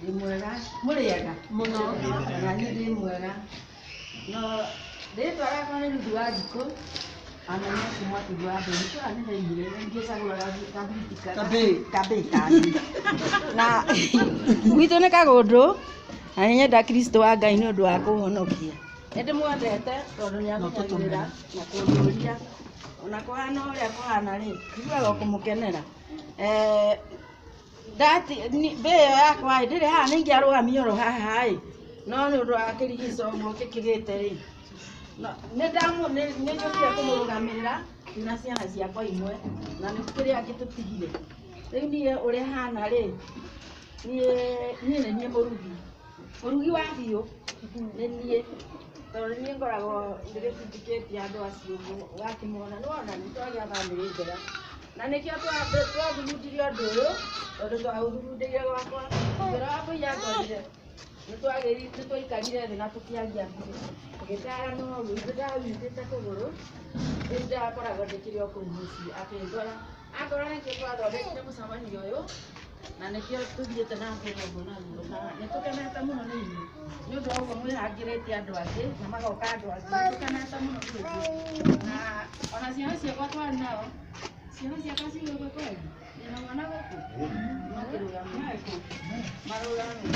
Ndi mwega muriega muno na ni ndi mwega no nditwara kwa ni ndu wa ndiko ananya kumwa kigwa mbecho ani ndeire ngeza gura kabitika na gwito ne kagondo ananya da Kristo wa Ngai ni ndu wa kuhonokia ende mwendete tondu ni amenyagirira na kunduria ona kuhana uria kuhana ri igwa kumukenera dati be yakwa ndire ha ningi arugamia ro haha no ni undu wa kirigico mo kikigite ri no ne njokire kumurugamirira na ciana ciakwa imwe na ni kiria gitutigire riu nie uri hana ri nie murugi wa biu ni nie tondu nie ngoragwo ndiritikitie andu acio wakimona nona ni twagia bamiri njega na nikio twathurundirie undu uyu tondu twathurundirie gwakwa njira waku yangorire ni twaikarire thi na tukiaria tugitara no gwitũ ndawitĩte kũgũrũ rĩu ndakoragwo ndĩkĩrĩ o kũu mũciĩ akĩngora angora nĩkĩo twathondekire mũcemanio ũyũ na nĩkĩo tũthiĩte na mbere ũguo naguo na nĩtũkenete mũno nĩ inyuĩ nĩ ũndũ wa ũguo mwĩhangĩrĩte andũ angĩ na magoka andũ angĩ nĩtũkenete mũno twĩguo na ona ciana ciakwa twarĩ nao ciana ciakwa cigũkũ kweli na mwana gũkũ makĩrũgamia marũgamia